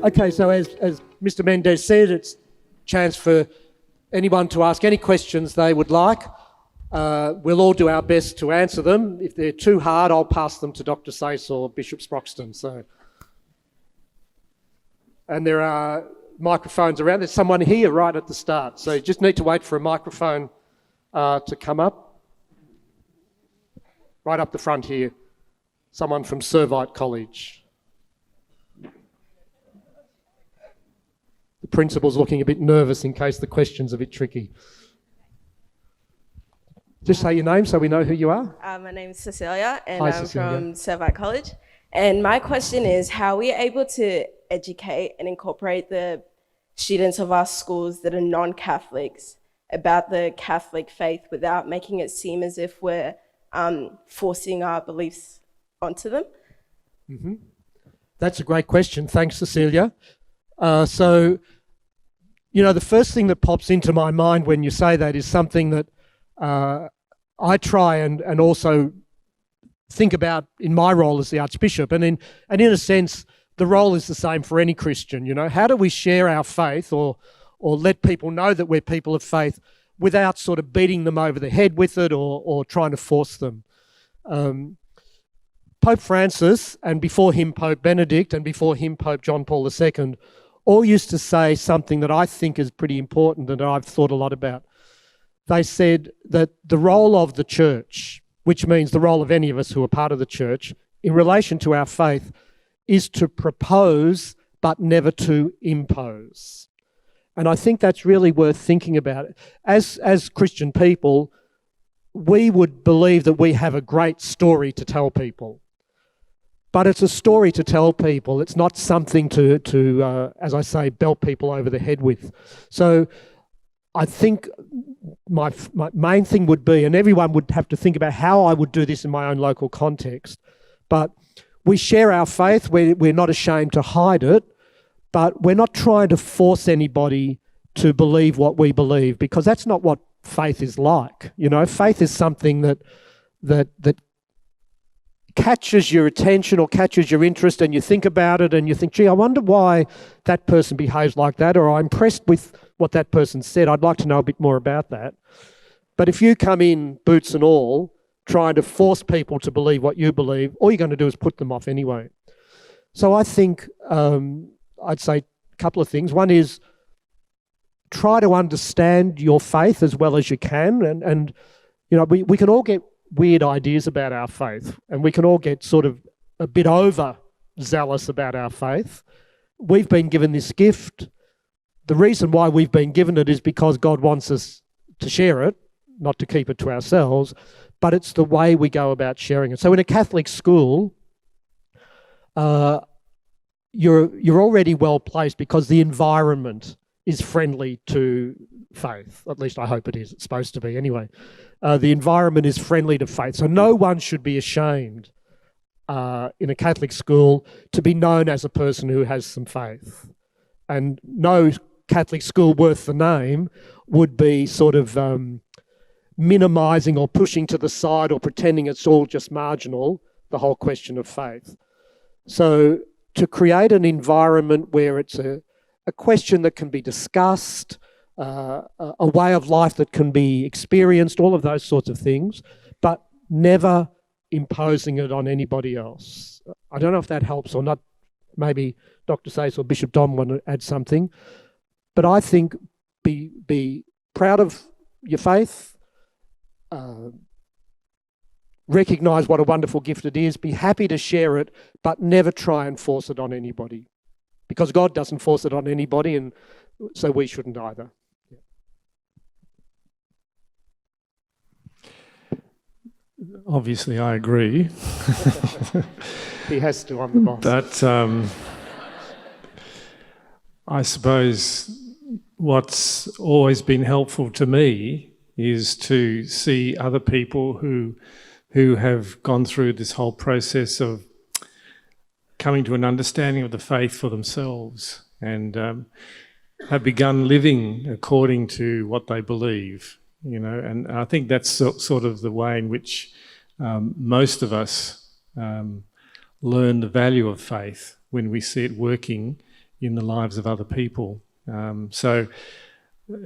Okay, so as Mr. Mendez said, it's a chance for anyone to ask any questions they would like. We'll all do our best to answer them. If they're too hard, I'll pass them to Dr. Sayce or Bishop Sproxton. And there are microphones around. There's someone here right at the start, so you just need to wait for a microphone to come up. Right up the front here, someone from Servite College. The principal's looking a bit nervous in case the question's a bit tricky. Just say your name so we know who you are. My name is Cecilia, and Hi, I'm Cecilia. from Servite College. And my question is, how are we able to educate and incorporate the students of our schools that are non-Catholics about the Catholic faith without making it seem as if we're forcing our beliefs onto them? Mm-hmm. That's a great question. Thanks, Cecilia. So, you know, the first thing that pops into my mind when you say that is something that I try and also think about in my role as the Archbishop. And in a sense, the role is the same for any Christian. You know, how do we share our faith or let people know that we're people of faith without sort of beating them over the head with it or trying to force them? Pope Francis, and before him Pope Benedict, and before him Pope John Paul II, all used to say something that I think is pretty important and I've thought a lot about. They said that the role of the church, which means the role of any of us who are part of the church, in relation to our faith, is to propose but never to impose. And I think that's really worth thinking about. As Christian people, we would believe that we have a great story to tell people. But it's a story to tell people. It's not something to as I say, belt people over the head with. So I think my main thing would be, and everyone would have to think about how I would do this in my own local context, but we share our faith. We're not ashamed to hide it, but we're not trying to force anybody to believe what we believe, because that's not what faith is like. You know, faith is something that catches your attention or catches your interest, and you think about it and you think, gee, I wonder why that person behaves like that, or I'm impressed with what that person said. I'd like to know a bit more about that. But if you come in boots and all, trying to force people to believe what you believe, all you're going to do is put them off anyway. So I think I'd say a couple of things. One is try to understand your faith as well as you can. And you know, we can all get weird ideas about our faith, and we can all get sort of a bit overzealous about our faith. We've been given this gift. The reason why we've been given it is because God wants us to share it, not to keep it to ourselves, but it's the way we go about sharing it. So in a Catholic school, you're already well placed because the environment is friendly to faith. At least I hope it is. It's supposed to be anyway. The environment is friendly to faith. So no one should be ashamed in a Catholic school to be known as a person who has some faith. And no Catholic school worth the name would be sort of minimising or pushing to the side or pretending it's all just marginal, the whole question of faith. So to create an environment where it's a question that can be discussed, a way of life that can be experienced, all of those sorts of things, but never imposing it on anybody else. I don't know if that helps or not. Maybe Dr. Sayce or Bishop Dom want to add something. But I think be proud of your faith, recognise what a wonderful gift it is, be happy to share it, but never try and force it on anybody. Because God doesn't force it on anybody, and so we shouldn't either. Obviously, I agree. He has to, I'm the boss. But I suppose what's always been helpful to me is to see other people who have gone through this whole process of coming to an understanding of the faith for themselves and have begun living according to what they believe, you know. And I think that's sort of the way in which most of us learn the value of faith, when we see it working in the lives of other people. So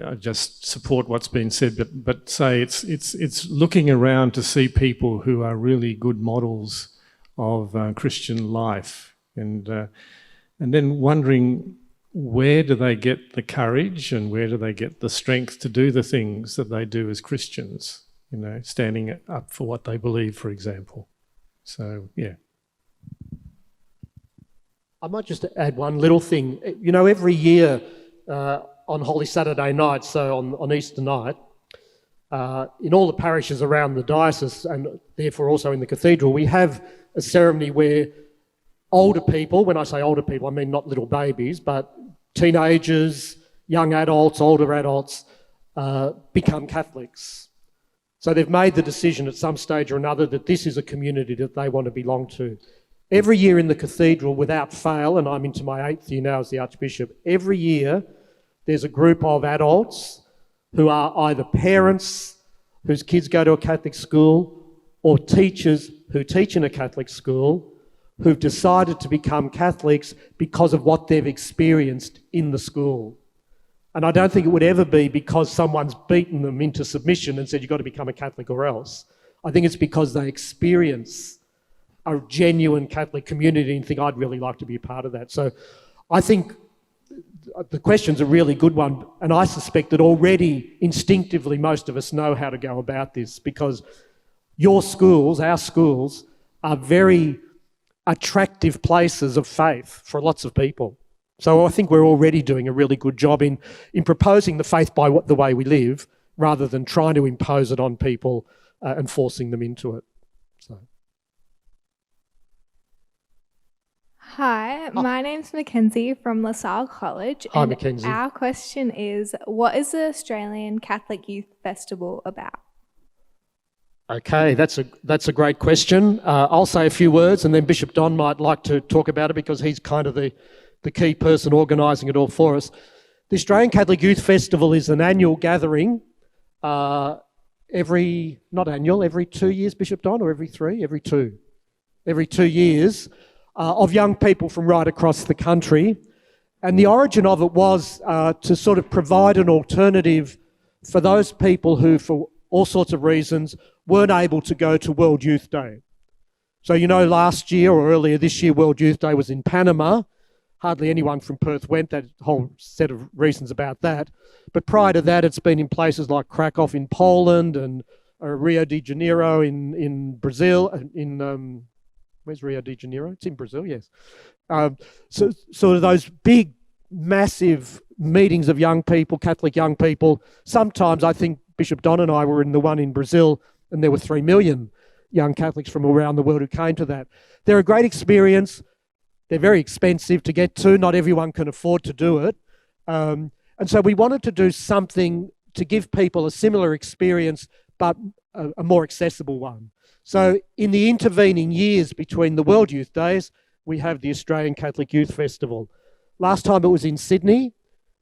I just support what's been said, but say it's looking around to see people who are really good models of Christian life, and then wondering, where do they get the courage and where do they get the strength to do the things that they do as Christians, standing up for what they believe, for example. So, yeah. I might just add one little thing. Every year on Holy Saturday night, so on Easter night, in all the parishes around the diocese and therefore also in the cathedral, we have a ceremony where older people, when I say older people, I mean not little babies, but teenagers, young adults, older adults, become Catholics. So they've made the decision at some stage or another that this is a community that they want to belong to. Every year in the cathedral, without fail, and I'm into my 8th year now as the Archbishop, every year there's a group of adults who are either parents whose kids go to a Catholic school or teachers who teach in a Catholic school who've decided to become Catholics because of what they've experienced in the school. And I don't think it would ever be because someone's beaten them into submission and said, you've got to become a Catholic or else. I think it's because they experience a genuine Catholic community and think, I'd really like to be a part of that. So I think the question's a really good one, and I suspect that already instinctively most of us know how to go about this, because your schools, our schools, are very attractive places of faith for lots of people. So I think we're already doing a really good job in proposing the faith by the way we live, rather than trying to impose it on people and forcing them into it. So. Hi, my name's Mackenzie from LaSalle College. Hi, Mackenzie. Our question is, what is the Australian Catholic Youth Festival about? Okay, that's a great question. I'll say a few words and then Bishop Don might like to talk about it because he's kind of the key person organising it all for us. The Australian Catholic Youth Festival is an annual gathering every 2 years, Bishop Don, or every 3? Every 2. Every 2 years of young people from right across the country. And the origin of it was to sort of provide an alternative for those people who, for all sorts of reasons, weren't able to go to World Youth Day. So, last year or earlier this year, World Youth Day was in Panama. Hardly anyone from Perth went, that whole set of reasons about that. But prior to that, it's been in places like Krakow in Poland and Rio de Janeiro in Brazil. Where's Rio de Janeiro? It's in Brazil, yes. So sort of those big, massive meetings of young people, Catholic young people. Sometimes I think Bishop Don and I were in the one in Brazil, and there were 3 million young Catholics from around the world who came to that. They're a great experience. They're very expensive to get to. Not everyone can afford to do it. And so we wanted to do something to give people a similar experience, but a more accessible one. So in the intervening years between the World Youth Days, we have the Australian Catholic Youth Festival. Last time it was in Sydney.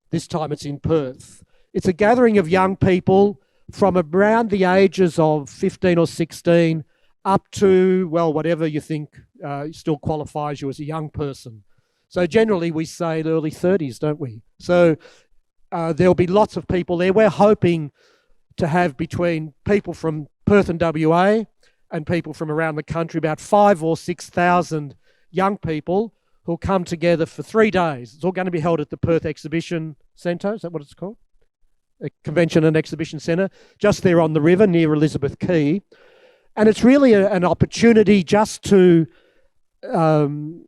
This time it's in Perth. It's a gathering of young people from around the ages of 15 or 16 up to, well, whatever you think still qualifies you as a young person. So generally we say the early 30s, don't we? So there'll be lots of people there. We're hoping to have between people from Perth and WA and people from around the country, about 5,000 or 6,000 young people who'll come together for 3 days. It's all going to be held at the Perth Exhibition Centre. Is that what it's called? A Convention and Exhibition Centre, just there on the river near Elizabeth Quay. And it's really an opportunity just to, in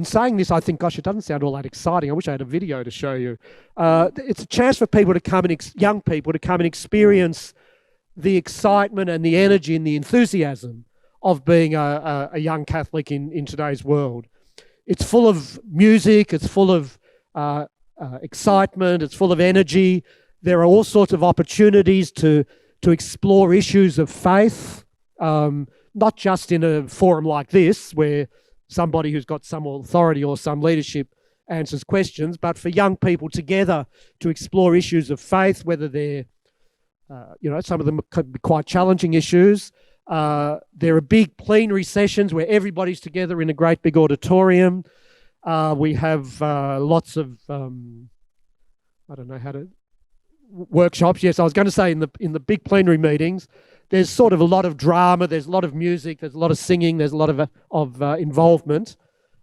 saying this, I think, gosh, it doesn't sound all that exciting. I wish I had a video to show you. It's a chance for people to come and, young people to come and experience the excitement and the energy and the enthusiasm of being a young Catholic in today's world. It's full of music, it's full of excitement, it's full of energy. There are all sorts of opportunities to explore issues of faith, not just in a forum like this where somebody who's got some authority or some leadership answers questions, but for young people together to explore issues of faith, whether they're, some of them could be quite challenging issues. There are big plenary sessions where everybody's together in a great big auditorium. We have lots of, workshops. Yes, I was going to say in the big plenary meetings, there's sort of a lot of drama, there's a lot of music, there's a lot of singing, there's a lot of involvement.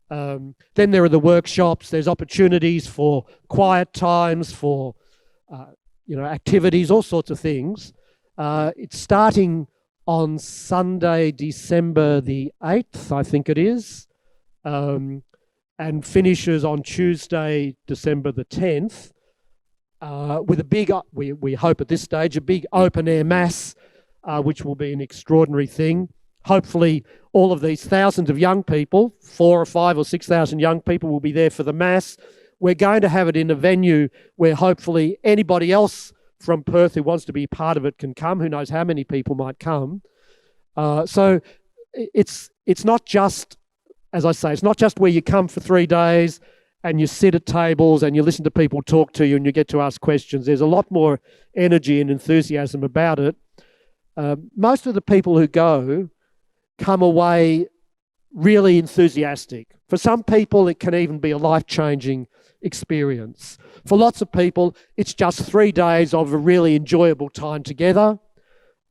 Then there are the workshops, there's opportunities for quiet times, for activities, all sorts of things. It's starting on Sunday, December the 8th, I think it is, and finishes on Tuesday, December the 10th, with a big, we hope at this stage, a big open air mass, which will be an extraordinary thing. Hopefully all of these thousands of young people, 4,000 or 5,000 or 6,000 young people will be there for the mass. We're going to have it in a venue where hopefully anybody else from Perth who wants to be part of it can come. Who knows how many people might come. So it's not just, as I say, it's not just where you come for 3 days and you sit at tables and you listen to people talk to you and you get to ask questions. There's a lot more energy and enthusiasm about it. Most of the people who go come away really enthusiastic. For some people, it can even be a life-changing experience. For lots of people, it's just 3 days of a really enjoyable time together.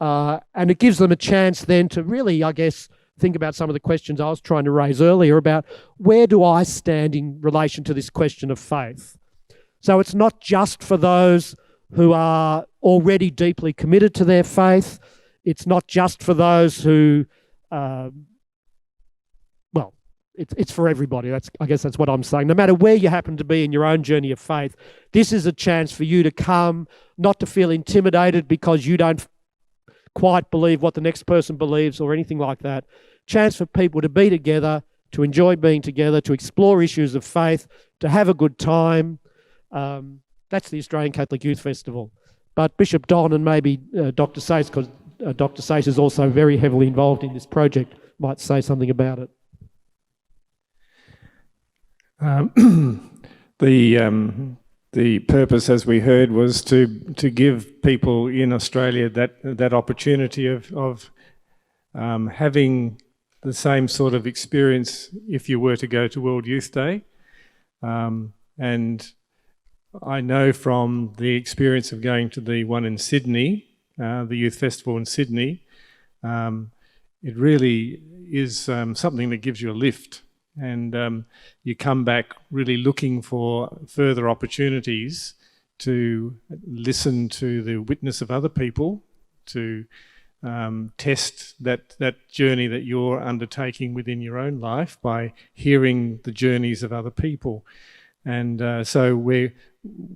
And it gives them a chance then to really, I guess, think about some of the questions I was trying to raise earlier about where do I stand in relation to this question of faith. So it's not just for those who are already deeply committed to their faith. It's not just for those who, it's for everybody. I guess that's what I'm saying. No matter where you happen to be in your own journey of faith, this is a chance for you to come, not to feel intimidated because you don't quite believe what the next person believes or anything like that. Chance for people to be together, to enjoy being together, to explore issues of faith, to have a good time. That's the Australian Catholic Youth Festival. But Bishop Don and maybe Dr. Sace, because Dr. Sace is also very heavily involved in this project, might say something about it. The purpose, as we heard, was to give people in Australia that opportunity of having the same sort of experience if you were to go to World Youth Day. And I know from the experience of going to the one in Sydney, the Youth Festival in Sydney, it really is something that gives you a lift. And you come back really looking for further opportunities to listen to the witness of other people, to test that journey that you're undertaking within your own life by hearing the journeys of other people. And so we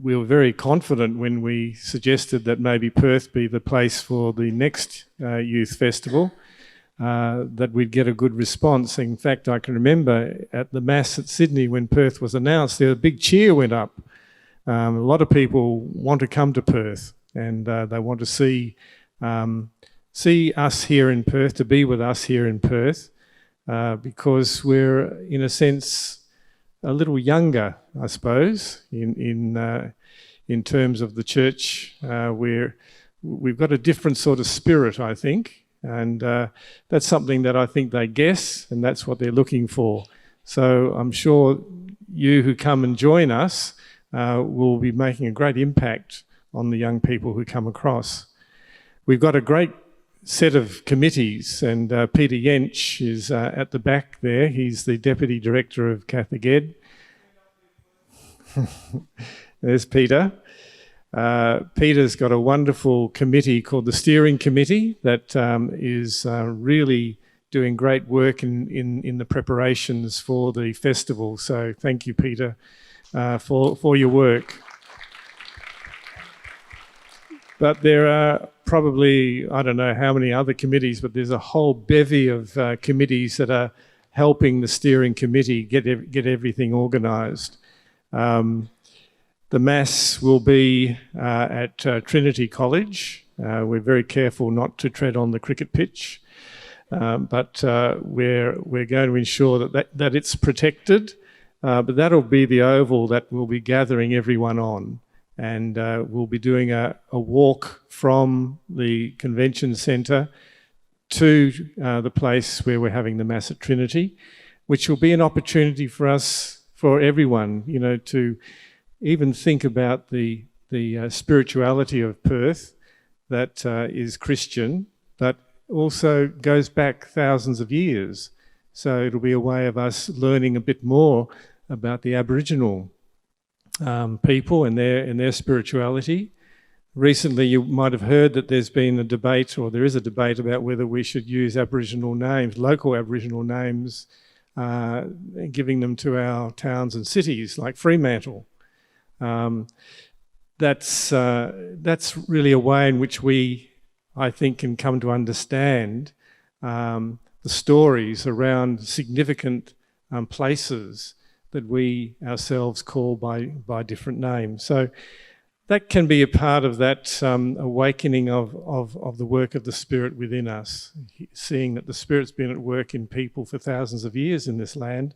were very confident when we suggested that maybe Perth be the place for the next youth festival, that we'd get a good response. In fact, I can remember at the Mass at Sydney when Perth was announced, a big cheer went up. A lot of people want to come to Perth and they want to see us here in Perth, to be with us here in Perth, because we're, in a sense, a little younger, I suppose, in terms of the church. We've got a different sort of spirit, I think. And that's something that I think they guess, and that's what they're looking for. So I'm sure you who come and join us will be making a great impact on the young people who come across. We've got a great set of committees, and Peter Jensch is at the back there. He's the Deputy Director of Catholic Ed. There's Peter. Peter's got a wonderful committee called the Steering Committee that is really doing great work in the preparations for the festival. So thank you, Peter, for your work. But there are probably, I don't know how many other committees, but there's a whole bevy of committees that are helping the Steering Committee get everything organised. The Mass will be at Trinity College. We're very careful not to tread on the cricket pitch, but we're going to ensure that it's protected. But that'll be the oval that we'll be gathering everyone on. And we'll be doing a walk from the convention centre to the place where we're having the Mass at Trinity, which will be an opportunity for us, for everyone, to even think about the spirituality of Perth that is Christian, but also goes back thousands of years. So it'll be a way of us learning a bit more about the Aboriginal people and their spirituality. Recently, you might have heard that there's been a debate, or there is a debate, about whether we should use Aboriginal names, local Aboriginal names, giving them to our towns and cities, like Fremantle. That's really a way in which we, I think, can come to understand the stories around significant places that we ourselves call by different names. So that can be a part of that awakening of the work of the Spirit within us, seeing that the Spirit's been at work in people for thousands of years in this land,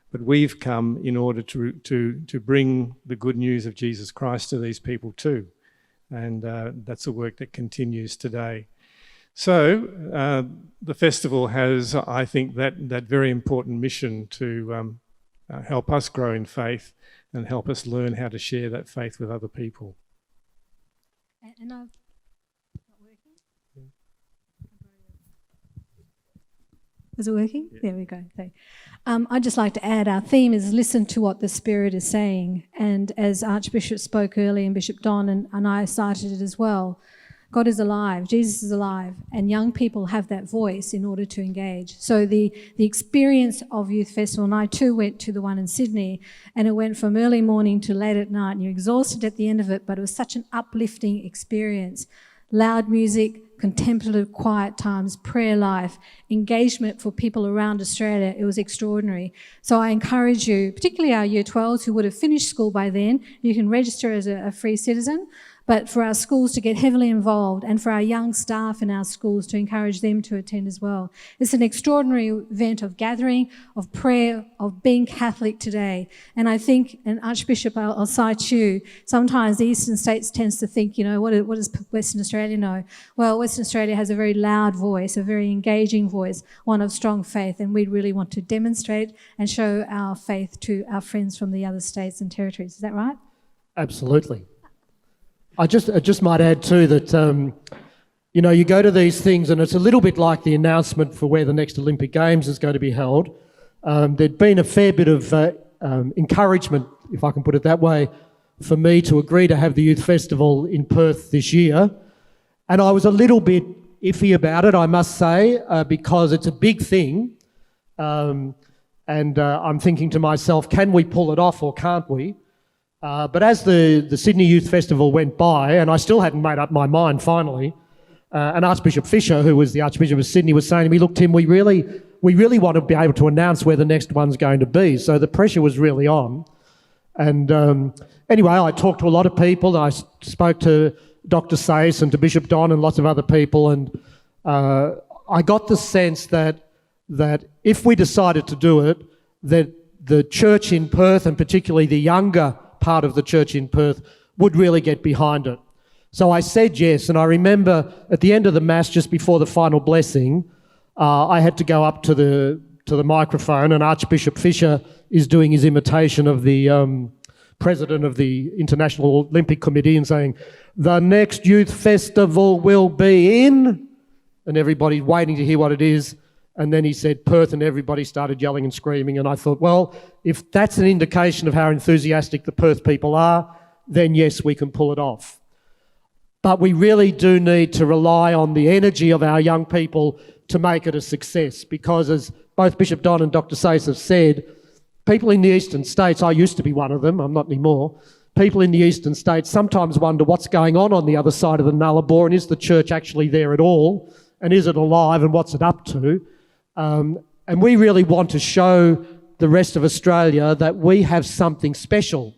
but we've come in order to bring the good news of Jesus Christ to these people too. And that's a work that continues today. So the festival has, I think, that very important mission to help us grow in faith and help us learn how to share that faith with other people. And I've not working. Yeah. Is it working? Yeah. There we go. So, I'd just like to add, our theme is listen to what the Spirit is saying. And as Archbishop spoke earlier, and Bishop Don and I cited it as well, God is alive, Jesus is alive, and young people have that voice in order to engage. So the experience of Youth Festival, and I too went to the one in Sydney, and it went from early morning to late at night, and you're exhausted at the end of it, but it was such an uplifting experience. Loud music, contemplative quiet times, prayer life, engagement for people around Australia. It was extraordinary. So I encourage you, particularly our Year 12s who would have finished school by then, you can register as a free citizen, but for our schools to get heavily involved and for our young staff in our schools to encourage them to attend as well. It's an extraordinary event of gathering, of prayer, of being Catholic today. And I think, and Archbishop, I'll cite you, sometimes the Eastern States tends to think, what does Western Australia know? Well, Western Australia has a very loud voice, a very engaging voice, one of strong faith, and we really want to demonstrate and show our faith to our friends from the other states and territories. Is that right? Absolutely. I just might add too that, you go to these things and it's a little bit like the announcement for where the next Olympic Games is going to be held. There'd been a fair bit of encouragement, if I can put it that way, for me to agree to have the Youth Festival in Perth this year. And I was a little bit iffy about it, I must say, because it's a big thing. And I'm thinking to myself, can we pull it off or can't we? But as the Sydney Youth Festival went by, and I still hadn't made up my mind finally, and Archbishop Fisher, who was the Archbishop of Sydney, was saying to me, look, Tim, we really want to be able to announce where the next one's going to be. So the pressure was really on. And anyway, I talked to a lot of people. I spoke to Dr. Sayce and to Bishop Don and lots of other people, and I got the sense that if we decided to do it, that the church in Perth, and particularly the younger part of the church in Perth, would really get behind it. So I said yes, and I remember at the end of the Mass, just before the final blessing, I had to go up to the microphone, and Archbishop Fisher is doing his imitation of the president of the International Olympic Committee and saying, the next youth festival will be in, and everybody's waiting to hear what it is. And then he said Perth, and everybody started yelling and screaming. And I thought, well, if that's an indication of how enthusiastic the Perth people are, then yes, we can pull it off. But we really do need to rely on the energy of our young people to make it a success, because as both Bishop Don and Dr. Sayce have said, people in the eastern states, I used to be one of them, I'm not anymore, people in the eastern states sometimes wonder what's going on the other side of the Nullarbor, and is the church actually there at all? And is it alive, and what's it up to? And we really want to show the rest of Australia that we have something special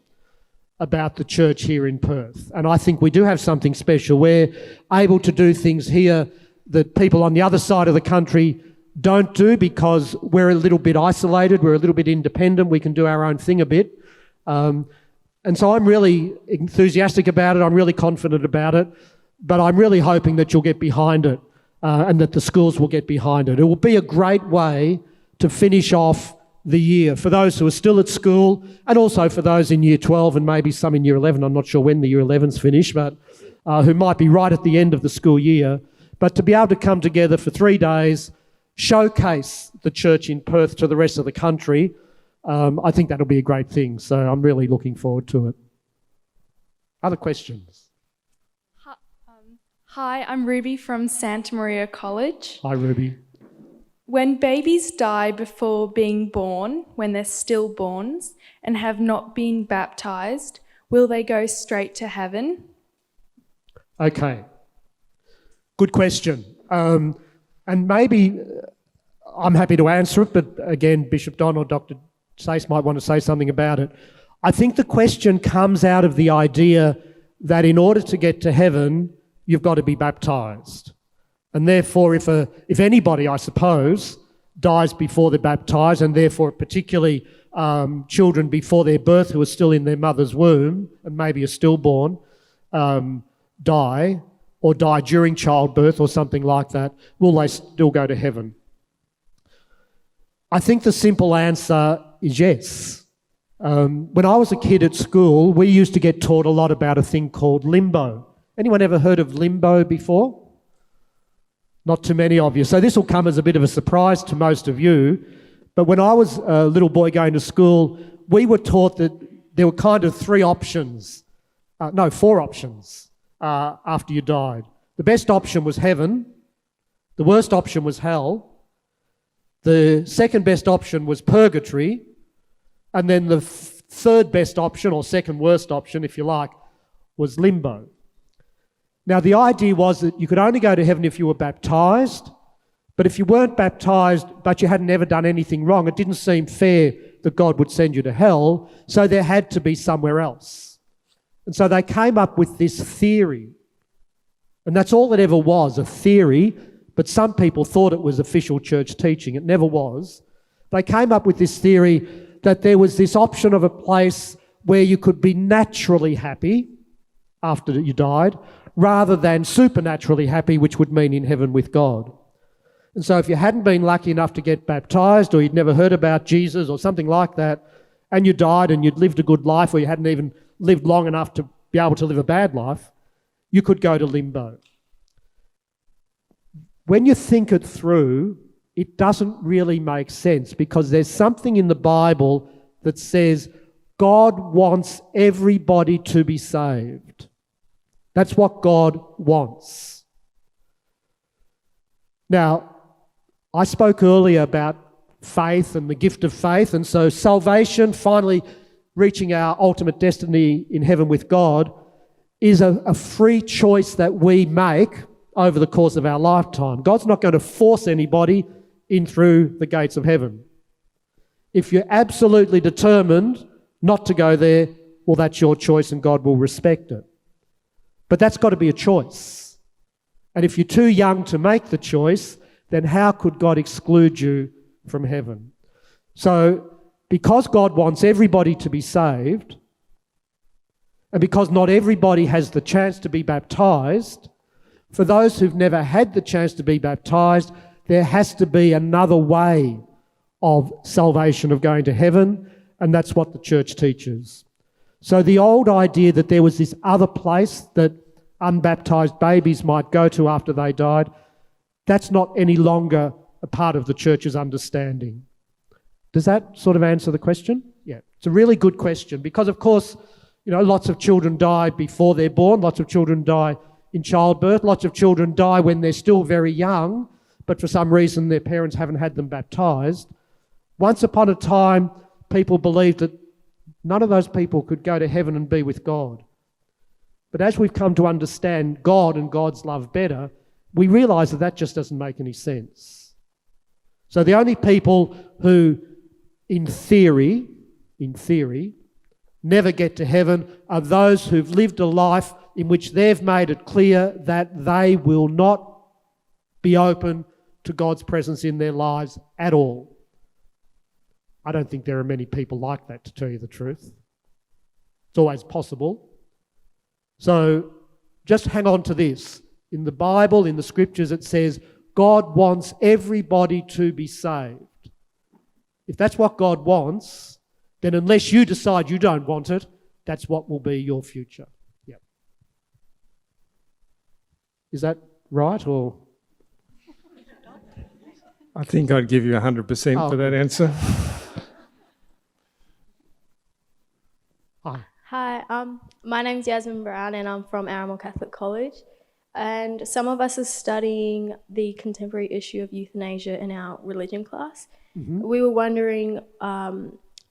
about the church here in Perth. And I think we do have something special. We're able to do things here that people on the other side of the country don't do, because we're a little bit isolated, we're a little bit independent, we can do our own thing a bit. And so I'm really enthusiastic about it, I'm really confident about it, but I'm really hoping that you'll get behind it. And that the schools will get behind it. It will be a great way to finish off the year. For those who are still at school, and also for those in Year 12 and maybe some in Year 11, I'm not sure when the Year 11s finish, but who might be right at the end of the school year. But to be able to come together for 3 days, showcase the church in Perth to the rest of the country, I think that'll be a great thing. So I'm really looking forward to it. Other questions? Hi, I'm Ruby from Santa Maria College. Hi, Ruby. When babies die before being born, when they're stillborns and have not been baptised, will they go straight to heaven? Okay. Good question. And maybe I'm happy to answer it, but again, Bishop Don or Dr. Sace might want to say something about it. I think the question comes out of the idea that in order to get to heaven, you've got to be baptised. And therefore, if anybody, I suppose, dies before they're baptised, and therefore particularly children before their birth who are still in their mother's womb and maybe are stillborn, die or die during childbirth or something like that, will they still go to heaven? I think the simple answer is yes. When I was a kid at school, we used to get taught a lot about a thing called limbo. Anyone ever heard of limbo before? Not too many of you. So this will come as a bit of a surprise to most of you. But when I was a little boy going to school, we were taught that there were kind of 4 options after you died. The best option was heaven. The worst option was hell. The second best option was purgatory. And then the third best option, or second worst option, if you like, was limbo. Now, the idea was that you could only go to heaven if you were baptised, but if you weren't baptised but you hadn't ever done anything wrong, it didn't seem fair that God would send you to hell, so there had to be somewhere else. And so they came up with this theory, and that's all it ever was, a theory, but some people thought it was official church teaching. It never was. They came up with this theory that there was this option of a place where you could be naturally happy after you died, rather than supernaturally happy, which would mean in heaven with God. And so if you hadn't been lucky enough to get baptised, or you'd never heard about Jesus or something like that, and you died and you'd lived a good life, or you hadn't even lived long enough to be able to live a bad life, you could go to limbo. When you think it through, it doesn't really make sense, because there's something in the Bible that says God wants everybody to be saved. That's what God wants. Now, I spoke earlier about faith and the gift of faith, and so salvation, finally reaching our ultimate destiny in heaven with God, is a free choice that we make over the course of our lifetime. God's not going to force anybody in through the gates of heaven. If you're absolutely determined not to go there, well, that's your choice and God will respect it. But that's got to be a choice. And if you're too young to make the choice, then how could God exclude you from heaven? So, because God wants everybody to be saved, and because not everybody has the chance to be baptised, for those who've never had the chance to be baptised, there has to be another way of salvation, of going to heaven, and that's what the church teaches. So the old idea that there was this other place that unbaptised babies might go to after they died, that's not any longer a part of the church's understanding. Does that sort of answer the question? Yeah, it's a really good question, because of course, lots of children die before they're born, lots of children die in childbirth, lots of children die when they're still very young, but for some reason their parents haven't had them baptised. Once upon a time, people believed that none of those people could go to heaven and be with God. But as we've come to understand God and God's love better, we realise that that just doesn't make any sense. So the only people who, in theory, never get to heaven are those who've lived a life in which they've made it clear that they will not be open to God's presence in their lives at all. I don't think there are many people like that, to tell you the truth. It's always possible. So just hang on to this. In the Bible, in the scriptures, it says God wants everybody to be saved. If that's what God wants, then unless you decide you don't want it, that's what will be your future. Yep. Is that right, or? I think I'd give you 100% for that answer. Hi. Hi, my name's Yasmin Brown and I'm from Aranmore Catholic College. And some of us are studying the contemporary issue of euthanasia in our religion class. Mm-hmm. We were wondering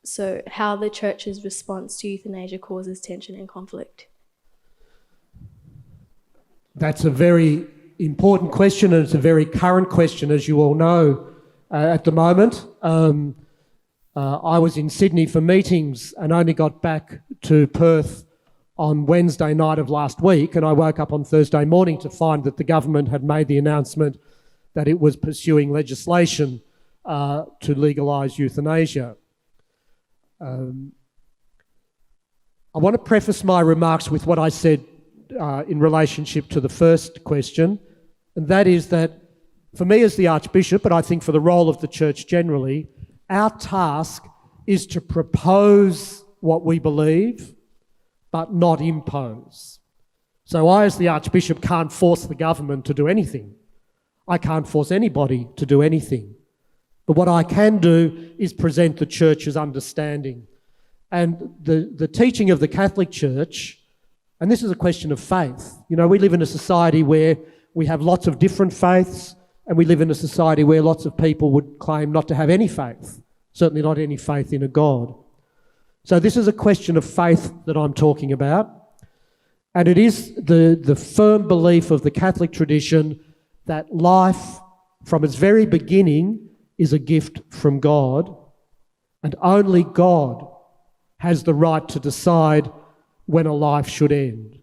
so how the church's response to euthanasia causes tension and conflict. That's a very important question, and it's a very current question, as you all know, at the moment. I was in Sydney for meetings and only got back to Perth on Wednesday night of last week, and I woke up on Thursday morning to find that the government had made the announcement that it was pursuing legislation to legalise euthanasia. I want to preface my remarks with what I said in relationship to the first question, and that is that for me as the Archbishop, but I think for the role of the Church generally, our task is to propose what we believe, but not impose. So I, as the Archbishop, can't force the government to do anything. I can't force anybody to do anything. But what I can do is present the Church's understanding. And the teaching of the Catholic Church, and this is a question of faith. You know, we live in a society where we have lots of different faiths, and we live in a society where lots of people would claim not to have any faith, certainly not any faith in a God. So this is a question of faith that I'm talking about, and it is the firm belief of the Catholic tradition that life, from its very beginning, is a gift from God, and only God has the right to decide when a life should end.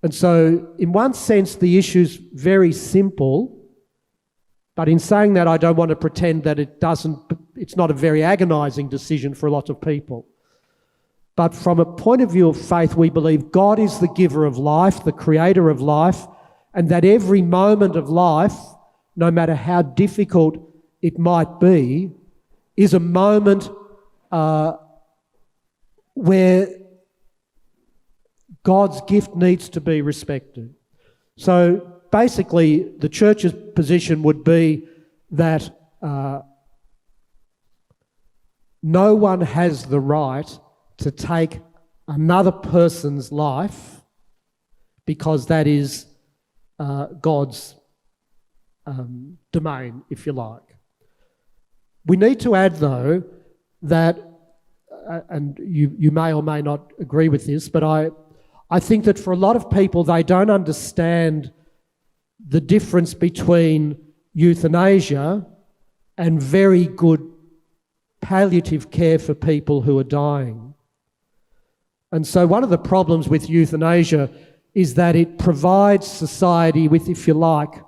And so, in one sense, the issue's very simple, but in saying that, I don't want to pretend that it's not a very agonising decision for a lot of people. But from a point of view of faith, we believe God is the giver of life, the creator of life, and that every moment of life, no matter how difficult it might be, is a moment where God's gift needs to be respected. So basically, the Church's position would be that no one has the right to take another person's life because that is God's domain, if you like. We need to add, though, that, and you may or may not agree with this, but I think that for a lot of people, they don't understand the difference between euthanasia and very good palliative care for people who are dying. And so one of the problems with euthanasia is that it provides society with, if you like,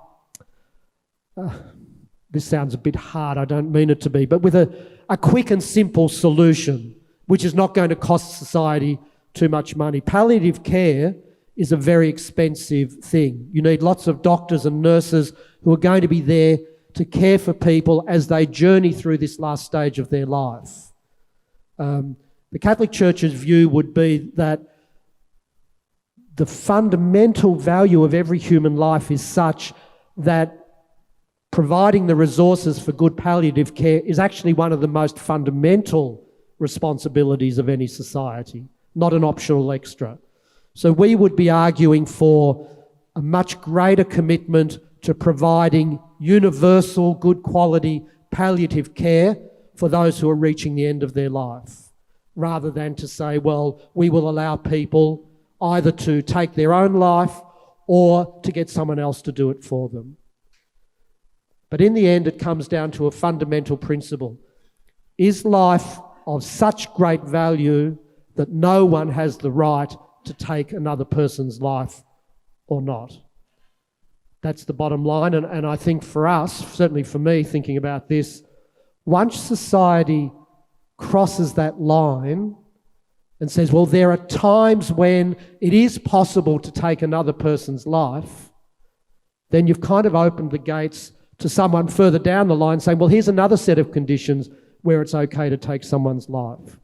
this sounds a bit hard, I don't mean it to be, but with a quick and simple solution, which is not going to cost society too much money. Palliative care is a very expensive thing. You need lots of doctors and nurses who are going to be there to care for people as they journey through this last stage of their life. The Catholic Church's view would be that the fundamental value of every human life is such that providing the resources for good palliative care is actually one of the most fundamental responsibilities of any society, not an optional extra. So we would be arguing for a much greater commitment to providing universal, good quality palliative care for those who are reaching the end of their life, rather than to say, well, we will allow people either to take their own life or to get someone else to do it for them. But in the end, it comes down to a fundamental principle. Is life of such great value that no one has the right to take another person's life or not? That's the bottom line. And I think for us, certainly for me, thinking about this, once society crosses that line and says, well, there are times when it is possible to take another person's life, then you've kind of opened the gates to someone further down the line saying, well, here's another set of conditions where it's okay to take someone's life.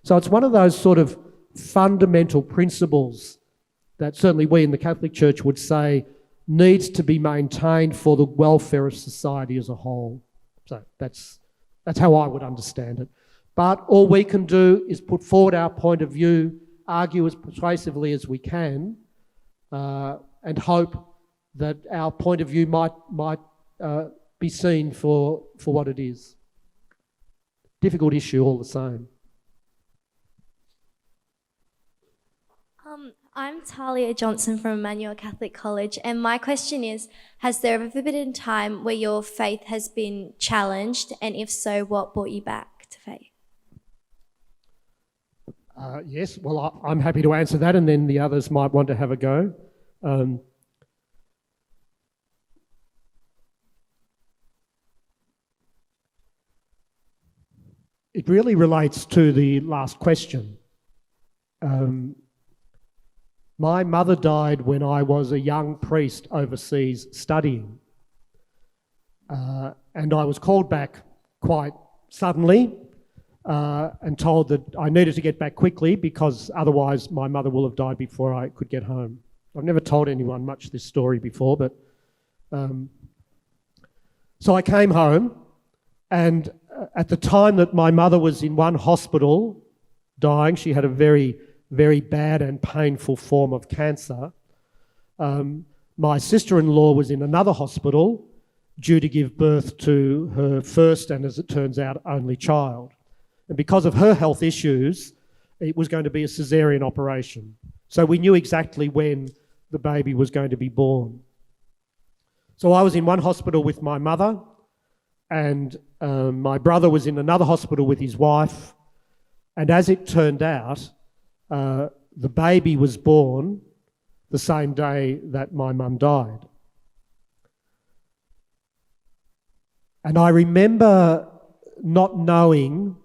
So it's one of those sort of fundamental principles that certainly we in the Catholic Church would say needs to be maintained for the welfare of society as a whole. So that's how I would understand it. But all we can do is put forward our point of view, argue as persuasively as we can, and hope that our point of view might be seen for what it is. Difficult issue all the same. I'm Talia Johnson from Arrnmore Catholic College, and my question is, has there ever been a time where your faith has been challenged, and if so, what brought you back to faith? Yes, well, I'm happy to answer that, and then the others might want to have a go. It really relates to the last question. My mother died when I was a young priest overseas studying. And I was called back quite suddenly and told that I needed to get back quickly because otherwise my mother will have died before I could get home. I've never told anyone much this story before, but... So I came home, and at the time that my mother was in one hospital dying, she had a very, very bad and painful form of cancer. My sister-in-law was in another hospital due to give birth to her first and, as it turns out, only child. And because of her health issues, it was going to be a caesarean operation. So we knew exactly when the baby was going to be born. So I was in one hospital with my mother, and my brother was in another hospital with his wife. And as it turned out, the baby was born the same day that my mum died. And I remember not knowing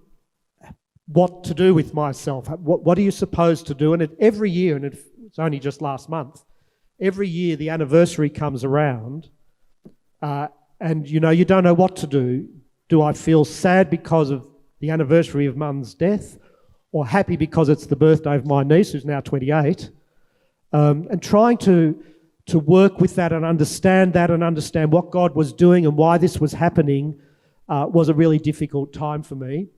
what to do with myself. What are you supposed to do? And every year, and it's only just last month, every year the anniversary comes around, and you don't know what to do. Do I feel sad because of the anniversary of Mum's death, or happy because it's the birthday of my niece, who's now 28? And trying to work with that and understand what God was doing and why this was happening was a really difficult time for me.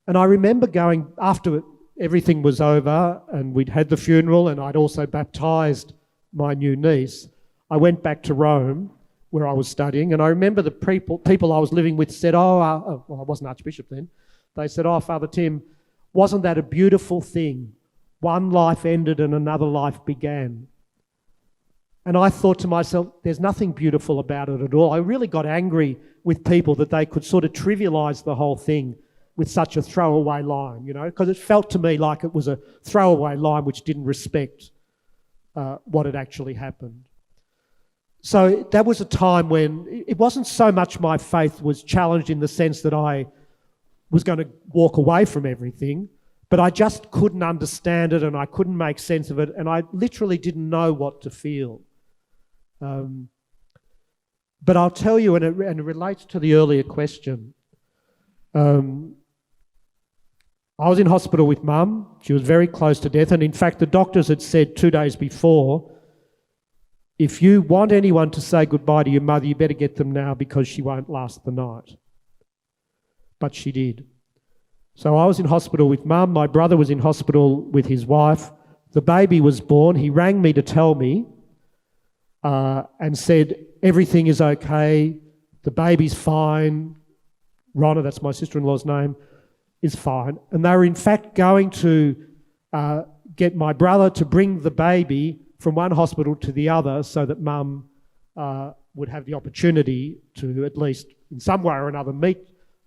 And I remember going, after everything was over and we'd had the funeral and I'd also baptised my new niece, I went back to Rome where I was studying, and I remember the people I was living with said, well, I wasn't Archbishop then. They said, Father Tim, wasn't that a beautiful thing? One life ended and another life began. And I thought to myself, there's nothing beautiful about it at all. I really got angry with people that they could sort of trivialise the whole thing with such a throwaway line, because it felt to me like it was a throwaway line which didn't respect what had actually happened. So that was a time when it wasn't so much my faith was challenged in the sense that I was going to walk away from everything, but I just couldn't understand it and I couldn't make sense of it, and I literally didn't know what to feel. But I'll tell you, and it relates to the earlier question, I was in hospital with Mum. She was very close to death, and in fact the doctors had said 2 days before, if you want anyone to say goodbye to your mother, you better get them now because she won't last the night. But she did. So I was in hospital with Mum. My brother was in hospital with his wife. The baby was born. He rang me to tell me and said, everything is okay, the baby's fine. Ronna, that's my sister-in-law's name, is fine. And they were in fact going to get my brother to bring the baby from one hospital to the other so that Mum would have the opportunity to at least in some way or another meet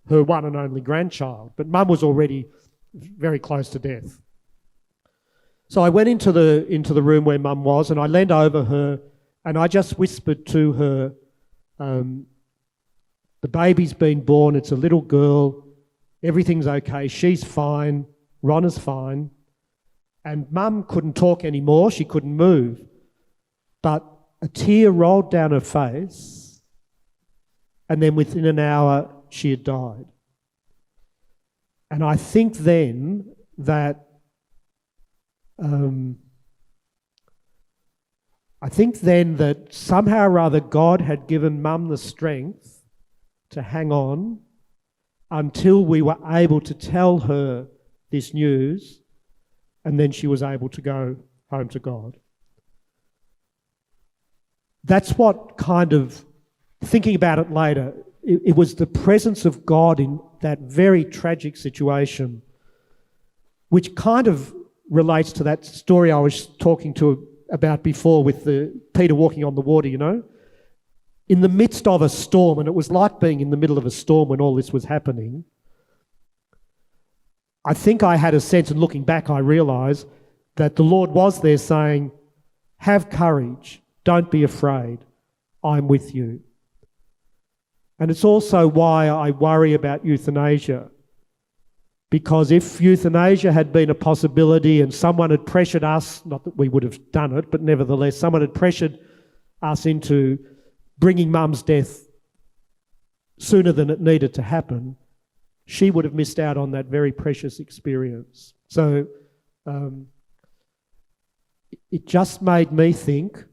her one and only grandchild. But Mum was already very close to death. So I went into the room where Mum was, and I leaned over her and I just whispered to her, the baby's been born, it's a little girl, everything's okay, she's fine, Ronna's fine. And Mum couldn't talk anymore, she couldn't move. But a tear rolled down her face, and then within an hour she had died. And I think then that somehow or other God had given Mum the strength to hang on until we were able to tell her this news, and then she was able to go home to God. That's what kind of, thinking about it later, it was the presence of God in that very tragic situation, which kind of relates to that story I was talking about before with Peter walking on the water, you know. In the midst of a storm, and it was like being in the middle of a storm when all this was happening, I think I had a sense, and looking back I realised that the Lord was there saying, have courage, don't be afraid, I'm with you. And it's also why I worry about euthanasia, because if euthanasia had been a possibility and someone had pressured us, not that we would have done it, but nevertheless someone had pressured us into bringing Mum's death sooner than it needed to happen, she would have missed out on that very precious experience. So it just made me think,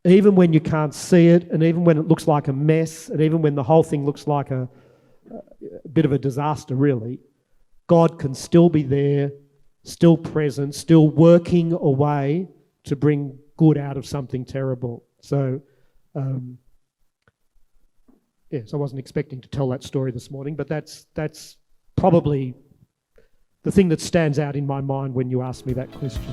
even when you can't see it, and even when it looks like a mess, and even when the whole thing looks like a bit of a disaster, really, God can still be there, still present, still working a way to bring good out of something terrible. So, yes, I wasn't expecting to tell that story this morning, but that's probably the thing that stands out in my mind when you ask me that question.